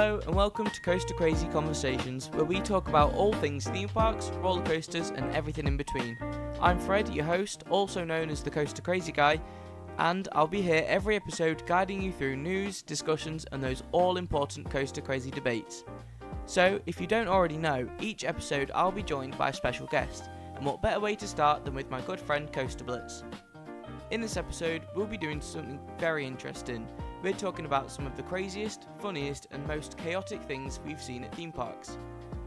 Hello and welcome to Coaster Crazy Conversations, where we talk about all things theme parks, roller coasters and everything in between. I'm Fred, your host, also known as the Coaster Crazy Guy, and I'll be here every episode guiding you through news, discussions and those all-important Coaster Crazy debates. So, if you don't already know, each episode I'll be joined by a special guest, and what better way to start than with my good friend Coaster Blitz. In this episode, we'll be doing something very interesting. We're talking about some of the craziest, funniest and most chaotic things we've seen at theme parks.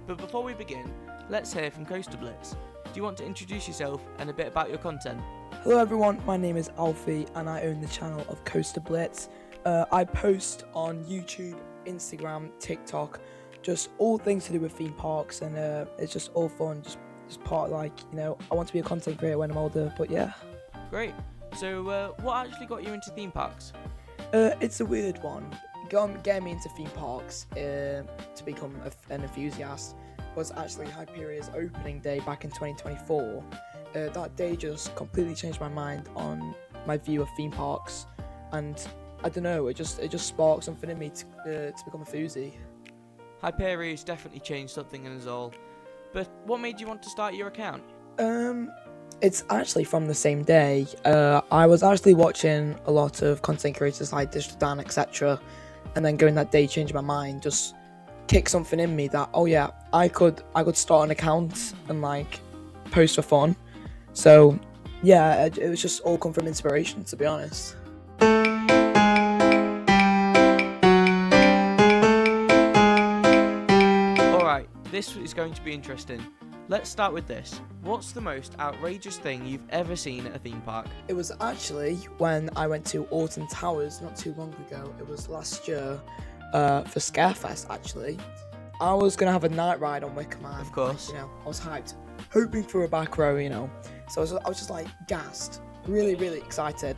But before we begin, let's hear from Coaster Blitz. Do you want to introduce yourself and a bit about your content? Hello everyone, my name is Alfie and I own the channel of Coaster Blitz. I post on YouTube, Instagram, TikTok, just all things to do with theme parks, and it's just all fun, just part I want to be a content creator when I'm older, but yeah. Great. So what actually got you into theme parks? It's a weird one. Getting me into theme parks to become an enthusiast was actually Hyperia's opening day back in 2024. That day just completely changed my mind on my view of theme parks, and I don't know, it just sparked something in me to become a foodie. Hyperia's definitely changed something in us all. But what made you want to start your account? It's actually from the same day. I was actually watching a lot of content creators like Digital Dan, etc. And then going that day changed my mind, just kicked something in me that, oh yeah, I could start an account and post for fun. So yeah, it was just all come from inspiration, to be honest. Alright, this is going to be interesting. Let's start with this. What's the most outrageous thing you've ever seen at a theme park? It was actually when I went to Alton Towers not too long ago. It was last year for Scarefest, actually. I was going to have a night ride on Wicker Man. Of course. I was hyped, hoping for a back row, So I was just gassed, really, really excited.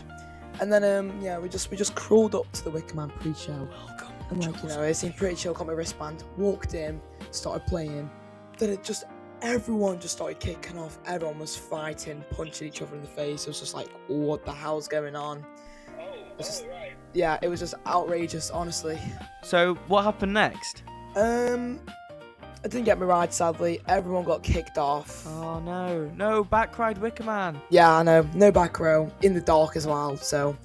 And then, we just crawled up to the Wicker Man pre-show. Welcome. And it seemed pretty chill, got my wristband, walked in, started playing. Then everyone just started kicking off. Everyone was fighting, punching each other in the face. It was just what the hell's going on? Right. Yeah, it was just outrageous, honestly. So, what happened next? I didn't get my ride, sadly. Everyone got kicked off. Oh no, back ride Wicker Man. Yeah, I know, no back row, in the dark as well, so...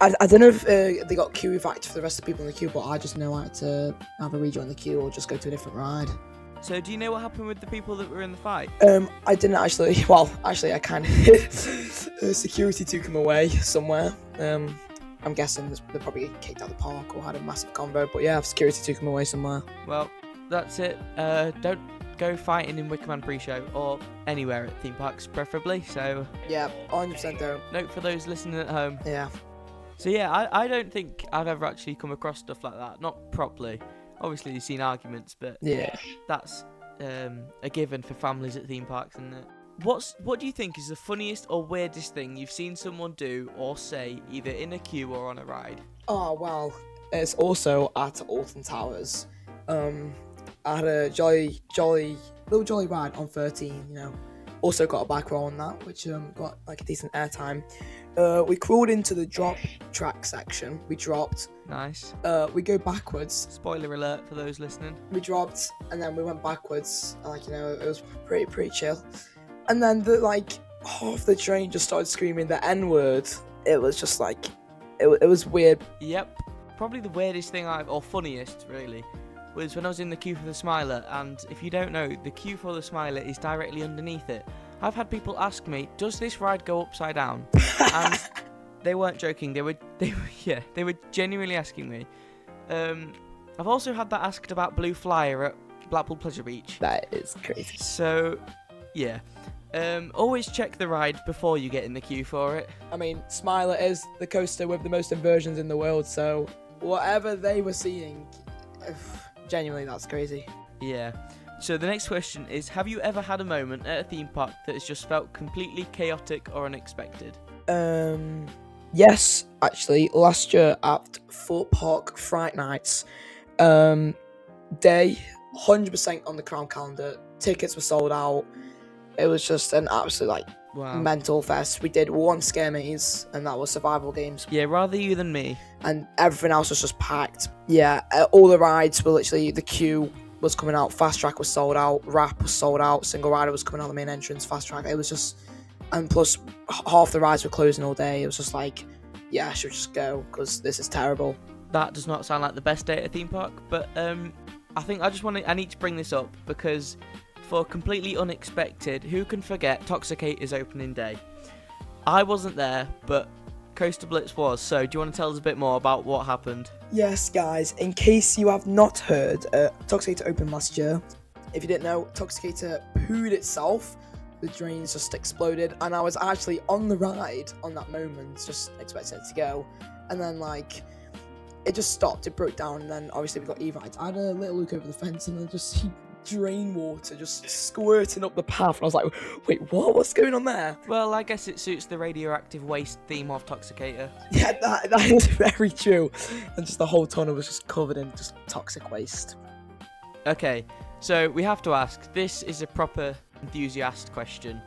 I don't know if they got queue evac for the rest of the people in the queue, but I just know I had to have a rejoin the queue or just go to a different ride. So do you know what happened with the people that were in the fight? I didn't actually. Well, actually, I kind of. Security took him away somewhere. I'm guessing they probably get kicked out of the park or had a massive convo. But yeah, security took him away somewhere. Well, that's it. Don't go fighting in Wicker Man pre-show or anywhere at theme parks, preferably. So yeah, 100% don't. Note for those listening at home. Yeah. So yeah, I don't think I've ever actually come across stuff like that. Not properly. Obviously, you've seen arguments, but yeah, that's a given for families at theme parks, isn't it? What do you think is the funniest or weirdest thing you've seen someone do or say, either in a queue or on a ride? Oh, well, it's also at Alton Towers. I had a jolly ride on 13, Also got a back row on that, which got a decent airtime. We crawled into the drop track section. We dropped. Nice. We go backwards. Spoiler alert for those listening. We dropped and then we went backwards. It was pretty chill. And then half the train just started screaming the N-word. It was just it was weird. Yep. Probably the weirdest thing or funniest really, was when I was in the queue for the Smiler, and if you don't know, the queue for the Smiler is directly underneath it. I've had people ask me, does this ride go upside down? And they weren't joking, they were genuinely asking me. I've also had that asked about Blue Flyer at Blackpool Pleasure Beach. That is crazy. So, yeah. Always check the ride before you get in the queue for it. I mean, Smiler is the coaster with the most inversions in the world, so whatever they were seeing, genuinely, that's crazy. Yeah. So the next question is, have you ever had a moment at a theme park that has just felt completely chaotic or unexpected? Yes, actually, last year at Fort Park Fright Nights, day 100% on the Crown calendar, tickets were sold out. It was just an absolute Wow. mental fest. We did one scare maze, and that was survival games. Yeah, rather you than me. And everything else was just packed. Yeah, all the rides were literally, the queue was coming out, fast track was sold out, rap was sold out, single rider was coming out the main entrance, fast track. It was just, and plus half the rides were closing all day. It was just like, yeah, I should just go because this is terrible. That does not sound like the best day at a theme park, but I think I need to bring this up because for completely unexpected, who can forget Toxicator's opening day? I wasn't there, but Coaster Blitz was, so do you want to tell us a bit more about what happened? Yes, guys, in case you have not heard, Toxicator opened last year. If you didn't know, Toxicator pooed itself. The drains just exploded, and I was actually on the ride on that moment, just expecting it to go. And then, like, it just stopped, it broke down, and then obviously we got evites. I had a little look over the fence, and I just see drain water just squirting up the path, and I was like, wait, what? What's going on there? Well, I guess it suits the radioactive waste theme of Toxicator. Yeah, that is very true. And just the whole tunnel was just covered in just toxic waste. Okay, so we have to ask, this is a proper enthusiast question,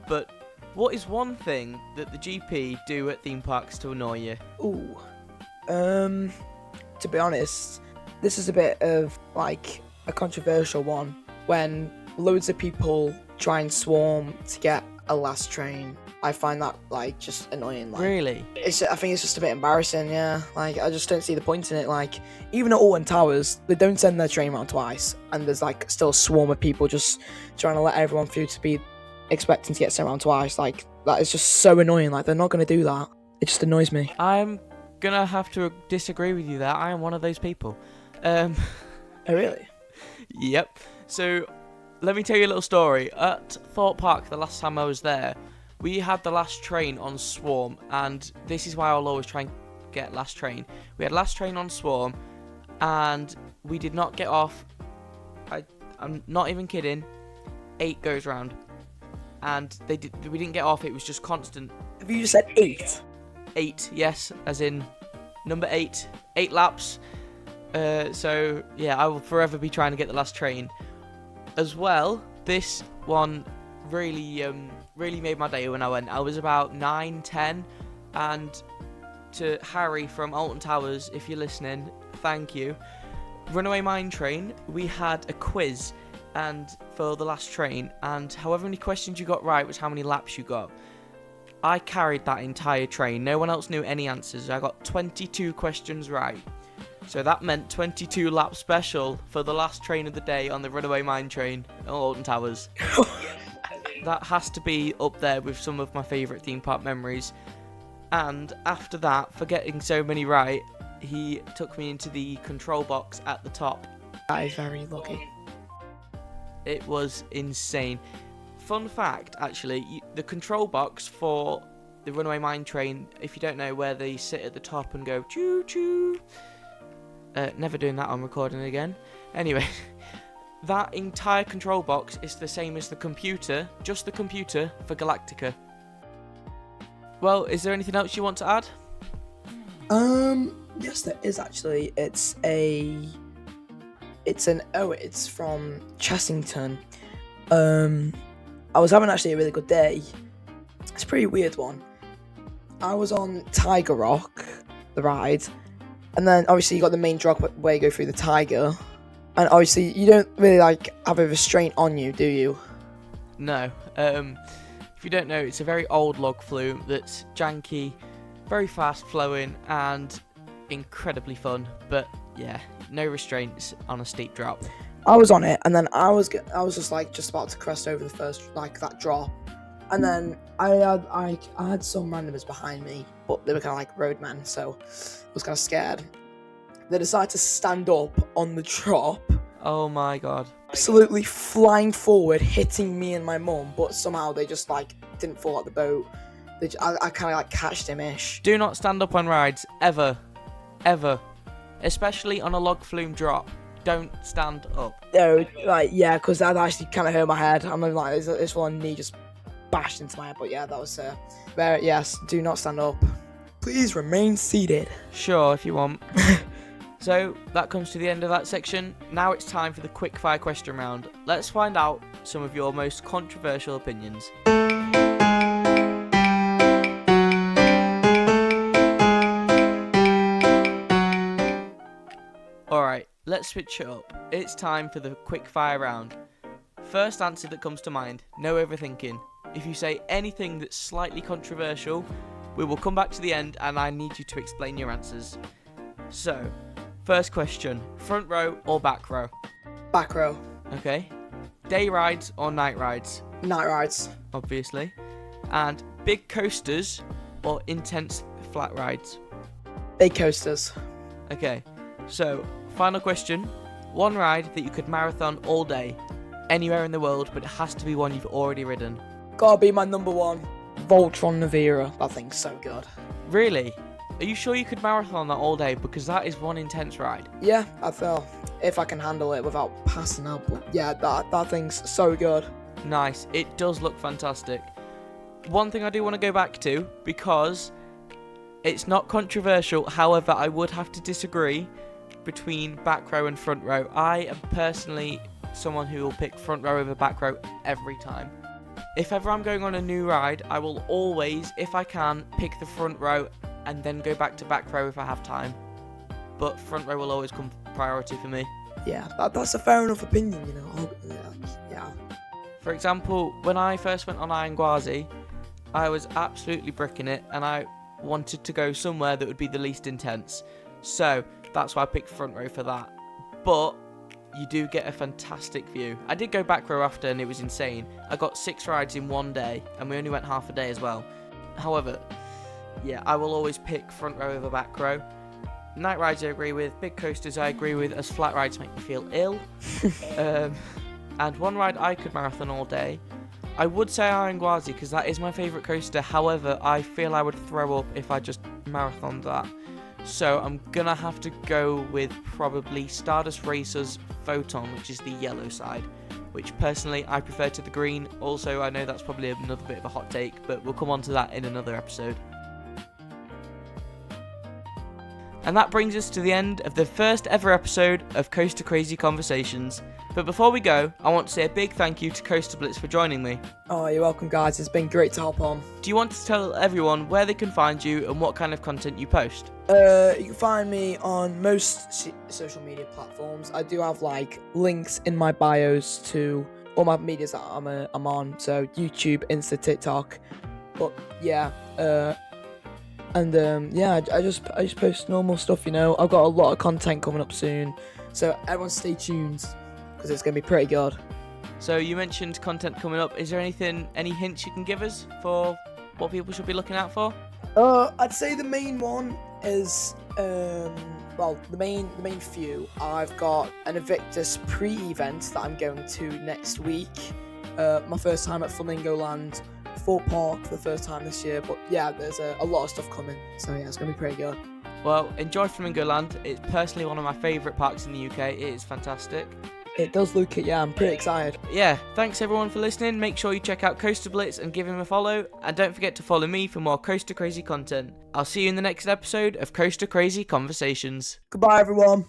but what is one thing that the GP do at theme parks to annoy you? Ooh. To be honest, this is a bit of, like, a controversial one. When loads of people try and swarm to get a last train, I find that, like, just annoying. Like, Really? I think it's just a bit embarrassing, yeah. Like, I just don't see the point in it. Like, even at Alton Towers, they don't send their train round twice, and there's, like, still a swarm of people just trying to let everyone through to be expecting to get sent around twice. Like, that is just so annoying. Like, they're not going to do that. It just annoys me. I'm gonna have to disagree with you there. I am one of those people. Oh, really? Yep. So, let me tell you a little story. At Thorpe Park, the last time I was there, we had the last train on Swarm, and this is why I'll always try and get last train. We had last train on Swarm, and we did not get off. I'm not even kidding. 8 goes round, and we didn't get off. It was just constant. Have you just said 8? 8, yes, as in number 8. 8 laps. So yeah, I will forever be trying to get the last train. As well, this one really made my day when I went. I was about 9, 10, and to Harry from Alton Towers, if you're listening, thank you. Runaway Mine Train, we had a quiz and for the last train, and however many questions you got right was how many laps you got. I carried that entire train. No one else knew any answers. I got 22 questions right. So that meant 22 lap special for the last train of the day on the Runaway Mine Train at Alton Towers. That has to be up there with some of my favourite theme park memories. And after that, for getting so many right, he took me into the control box at the top. That is very lucky. It was insane. Fun fact, actually, the control box for the Runaway Mine Train, if you don't know where they sit at the top and go choo-choo, never doing that on recording again. Anyway, that entire control box is the same as the computer, just the computer for Galactica. Well, is there anything else you want to add? Yes, there is actually. It's from Chessington. I was having actually a really good day. It's a pretty weird one. I was on Tiger Rock, the ride, and then obviously you got the main drop where you go through the tiger, and obviously you don't really like have a restraint on you, do you? No. If you don't know, it's a very old log flume that's janky, very fast flowing, and incredibly fun. But yeah, no restraints on a steep drop. I was on it, and then I was just about to crest over the first, like, that drop, and then I had some randomers behind me, but they were kind of like roadmen, so I was kind of scared. They decided to stand up on the drop. Oh my god. Absolutely flying forward, hitting me and my mum, but somehow they just, like, didn't fall out the boat. I kind of, like, catched him-ish. Do not stand up on rides, ever. Ever. Especially on a log flume drop. Don't stand up. No, like, yeah, because that actually kind of hurt my head. I'm like, this one knee just bashed into my head, but yeah, that was very, yes, do not stand up. Please remain seated. Sure, if you want. So, that comes to the end of that section. Now it's time for the quick fire question round. Let's find out some of your most controversial opinions. let's switch it up. It's time for the quick fire round. First answer that comes to mind, no overthinking. If you say anything that's slightly controversial, we will come back to the end and I need you to explain your answers. So, first question, front row or back row? Back row. Okay. Day rides or night rides? Night rides. Obviously. And big coasters or intense flat rides? Big coasters. Okay. So, final question. One ride that you could marathon all day, anywhere in the world, but it has to be one you've already ridden. Gotta be my number one. Voltron Navira. That thing's so good. Really? Are you sure you could marathon that all day? Because that is one intense ride. Yeah, I feel if I can handle it without passing out. But yeah, that thing's so good. Nice. It does look fantastic. One thing I do want to go back to, because it's not controversial, however, I would have to disagree between back row and front row. I am personally someone who will pick front row over back row every time. If ever I'm going on a new ride, I will always, if I can, pick the front row and then go back to back row if I have time. But front row will always come priority for me. Yeah, that's a fair enough opinion, you know. Yeah. For example, when I first went on Iron Gwazi, I was absolutely bricking it and I wanted to go somewhere that would be the least intense. So that's why I picked front row for that. But you do get a fantastic view. I did go back row after and it was insane. I got 6 rides in one day and we only went half a day as well. However, yeah, I will always pick front row over back row. Night rides I agree with, big coasters I agree with, as flat rides make me feel ill. And one ride I could marathon all day, I would say Iron Gwazi because that is my favourite coaster. However, I feel I would throw up if I just marathoned that. So I'm gonna have to go with probably Stardust Racer's Photon, which is the yellow side, which personally I prefer to the green. Also, I know that's probably another bit of a hot take, but we'll come on to that in another episode. And that brings us to the end of the first ever episode of Coaster Crazy Conversations. But before we go, I want to say a big thank you to Coaster Blitz for joining me. Oh, you're welcome, guys. It's been great to hop on. Do you want to tell everyone where they can find you and what kind of content you post? You can find me on most social media platforms. I do have links in my bios to all my medias that I'm on. So YouTube, Insta, TikTok. But yeah, I just post normal stuff, you know. I've got a lot of content coming up soon, so everyone stay tuned because it's gonna be pretty good. So you mentioned content coming up. Is there any hints you can give us for what people should be looking out for? I'd say the main one is the main few. I've got an Invictus pre-event that I'm going to next week. My first time at Flamingo Land. Fort Park for the first time this year, but yeah, there's a lot of stuff coming, so yeah, it's gonna be pretty good. Well, enjoy Flamingo Land. It's personally one of my favourite parks in the UK. It is fantastic. It does look it, yeah, I'm pretty excited. Yeah, thanks everyone for listening. Make sure you check out Coaster Blitz and give him a follow, and don't forget to follow me for more Coaster Crazy content. I'll see you in the next episode of Coaster Crazy Conversations. Goodbye everyone.